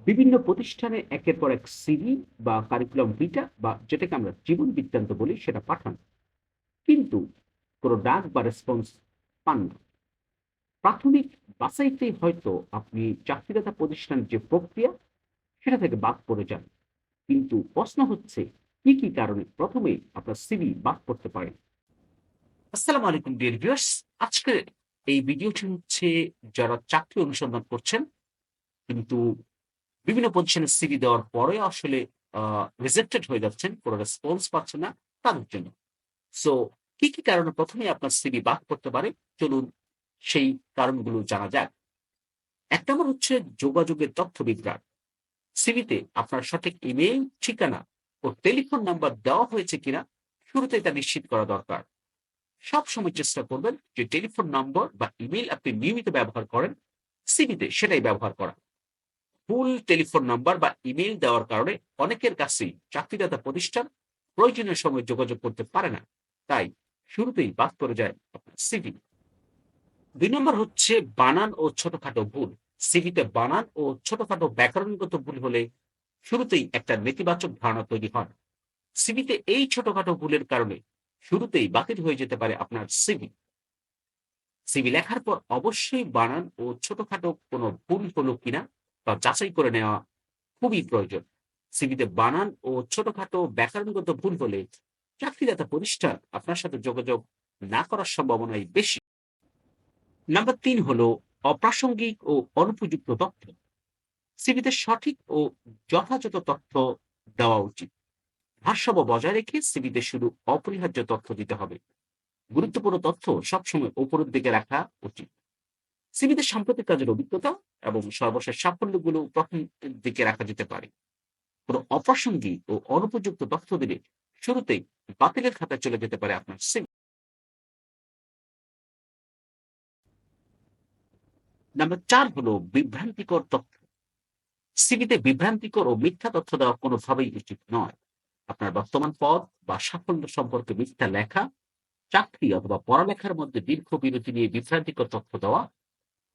বিভিন্ন প্রতিষ্ঠানে একের পর এক সিভি বা কারিকুলাম ভিটা বা যেটাকে আমরা জীবন বৃত্তান্ত বলি সেটা পাঠান। কিন্তু কোনো ডাক বা রেসপন্স পান না। প্রাথমিক বাছাইতেই হয়তো আপনি চাকরিদাতা প্রতিষ্ঠানের যে প্রক্রিয়া সেটা থেকে বাদ পড়ে যান। কিন্তু প্রশ্ন হচ্ছে কি, কি কারণে প্রথমেই আপনার সিভি বাদ পড়তে পারে? আসসালামু আলাইকুম ডিয়ার ভিউয়ার্স। আজকে এই ভিডিওটি হচ্ছে যারা চাকরি অনুসন্ধান করছেন কিন্তু বিভিন্ন পজিশনে সিভি দেওয়ার পরে আসলে রিজেক্টেড হয়ে যাচ্ছেন, কোনো রেসপন্স পাচ্ছেন না, তাদের জন্য। সো কি, কি কারণে প্রথমেই আপনার সিভি বাদ পড়তে পারে? চলুন সেই কারণগুলো জানা যাক। ১ নম্বর হচ্ছে যোগাযোগের তথ্য বিভ্রাট। সিভিতে আপনার সঠিক ইমেইল, ঠিকানা ও টেলিফোন নাম্বার দেওয়া হয়েছে কিনা শুরুতেই তা নিশ্চিত করা দরকার। সবসময় চেষ্টা করবেন যে টেলিফোন নম্বর বা ইমেইল আপনি নিয়মিত ব্যবহার করেন, সিভিতে সেটাই ব্যবহার করা। ভুল টেলিফোন নাম্বার বা ইমেইল দেওয়ার কারণে অনেকের কাছেই চাকরিদাতা প্রতিষ্ঠান প্রয়োজনীয় সময় যোগাযোগ করতে পারে না। তাই শুরুতেই বাদ পড়ে যায় আপনার সিভি। ২ নম্বর হচ্ছে বানান ও ছোটখাটো ভুল। সিভিতে বানান ও ছোটখাটো ব্যাকরণগত ভুল হলে শুরুতেই একটা নেতিবাচক ধারণা তৈরি হয়। সিভিতে এই ছোটখাটো ভুলের কারণে শুরুতেই বাতিল হয়ে যেতে পারে আপনার সিভি। সিভি লেখার পর অবশ্যই বানান ও ছোটখাটো কোনো ভুল হলো কিনা তা যাচাই করে নেওয়া খুবই প্রয়োজন। সিভিতে বানান ও ছোটখাটো ব্যাকরণগত ভুল হলে চাকরিদাতা প্রতিষ্ঠান আপনার সাথে যোগাযোগ না করার সম্ভাবনাই বেশি। নাম্বার ৩ হলো অপ্রাসঙ্গিক ও অনুপযুক্ত তথ্য। সিভিতে সঠিক ও যথাযথ তথ্য দেওয়া উচিত। ভারসাম্য বজায় রেখে সিভিতে শুধু অপরিহার্য তথ্য দিতে হবে। গুরুত্বপূর্ণ তথ্য সবসময় উপরের দিকে রাখা উচিত। সিভিতে সাম্প্রতিক কাজের অভিজ্ঞতা এবং সর্বশেষ সাফল্যগুলো প্রথম দিকে রাখা যেতে পারে। কোনো অপ্রাসঙ্গিক ও অনুপযুক্ত তথ্য দিলে শুরুতেই বাতিলের খাতায় চলে যেতে পারে আপনার সিভি। নাম্বার ৪ হলো বিভ্রান্তিকর তথ্য। সিভিতে বিভ্রান্তিকর ও মিথ্যা তথ্য দেওয়া কোনোভাবেই উচিত নয়। আপনার বর্তমান পদ বা সাফল্য সম্পর্কে মিথ্যা লেখা, চাকরি অথবা পড়ালেখার মধ্যে দীর্ঘ বিরতি নিয়ে বিভ্রান্তিকর তথ্য দেওয়া,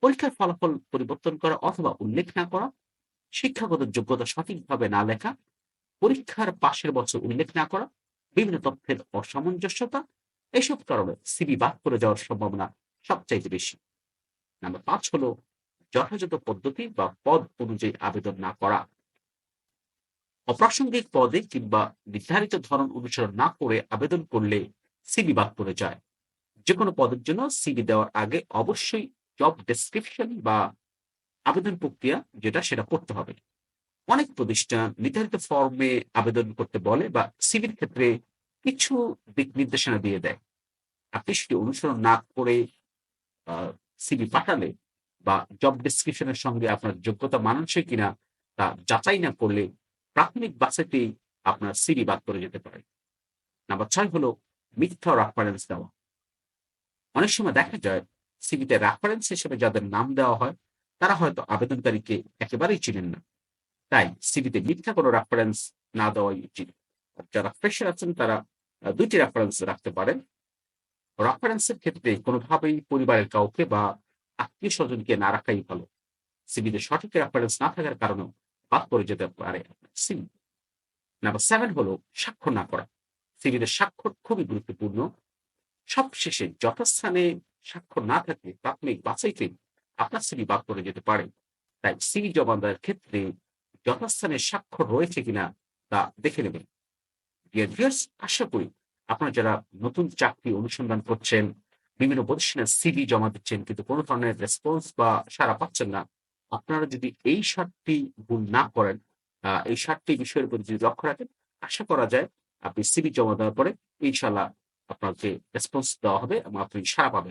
পরীক্ষার ফলাফল পরিবর্তন করা অথবা উল্লেখ না করা, শিক্ষাগত যোগ্যতা সঠিকভাবে না লেখা, পরীক্ষার পাশের বছর উল্লেখ না করা, বিভিন্ন তথ্যের অসামঞ্জস্যতা, এসব কারণে সিভি বাদ করে যাওয়ার সম্ভাবনা সবচাইতে বেশি। নাম্বার ৫ হলো যথাযথ পদ্ধতি বা পদ অনুযায়ী আবেদন না করা। অপ্রাসঙ্গিক পদে কিংবা নির্ধারিত ধরন অনুসরণ না করে আবেদন করলে সিভি বাদ পড়ে যায়। যেকোনো পদের জন্য সিভি দেওয়ার আগে অবশ্যই জব ডেসক্রিপশন বা আবেদন প্রক্রিয়া যেটা সেটা পড়তে হবে। অনেক প্রতিষ্ঠান নির্ধারিত ফর্মে আবেদন করতে বলে বা সিভির ক্ষেত্রে কিছু দিক নির্দেশনা দিয়ে দেয়। আপনি সেটি অনুসরণ না করে সিভি পাঠালে বা জব ডেসক্রিপশন এর সঙ্গে আপনার যোগ্যতা মানানসই কিনা তা যাচাই না করলে প্রাথমিক বাছাইতেই আপনার সিভি বাদ পড়ে যেতে পারে। নাম্বার ৬ হলো মিথ্যা রেফারেন্স দেওয়া। অনেক সময় দেখা যায় সিভিতে রেফারেন্স হিসেবে যাদের নাম দেওয়া হয় তারা হয়তো আবেদনকারীকে একেবারেই চিনেন না। তাই সিভিতে মিথ্যা কোনো রেফারেন্স না দেওয়াই উচিত। আর যারা ফ্রেশার আছেন তারা ২ টি রেফারেন্স রাখতে পারেন। রেফারেন্সের ক্ষেত্রে কোনোভাবেই পরিবারের কাউকে বা আত্মীয়স্বজনকে না রাখাই ভালো। সিভিতে সঠিক রেফারেন্স না থাকার কারণেও বাদ পড়ে যেতে পারে আপনার সিভি। নাম্বার 7 হলো স্বাক্ষর না করা। সিভিতে স্বাক্ষর খুবই গুরুত্বপূর্ণ। সবশেষে যথাস্থানে স্বাক্ষর না থাকলে প্রাথমিক বাছাইতে আপনার সিভি বাদ পড়ে যেতে পারে। তাই সিভি জমা দেওয়ার ক্ষেত্রে যথাস্থানে স্বাক্ষর রয়েছে কিনা তা দেখে নেবেন। ডিয়ার ভিউয়ার্স, আশা করি আপনারা যারা নতুন চাকরি অনুসন্ধান করছেন, বিভিন্ন প্রতিষ্ঠানে সিভি জমা দিচ্ছেন কিন্তু কোন ধরনের রেসপন্স বা সাড়া পাচ্ছেন না। আপনারা যদি এই ৭ টি ভুল না করেন, এই ৭ টি বিষয়ের প্রতি যদি লক্ষ্য রাখেন, আশা করা যায় আপনি সিভি জমা দেওয়ার পরে ইনশাআল্লাহ আপনাকে রেসপন্স দেওয়া হবে এবং আপনি সাড়া পাবেন।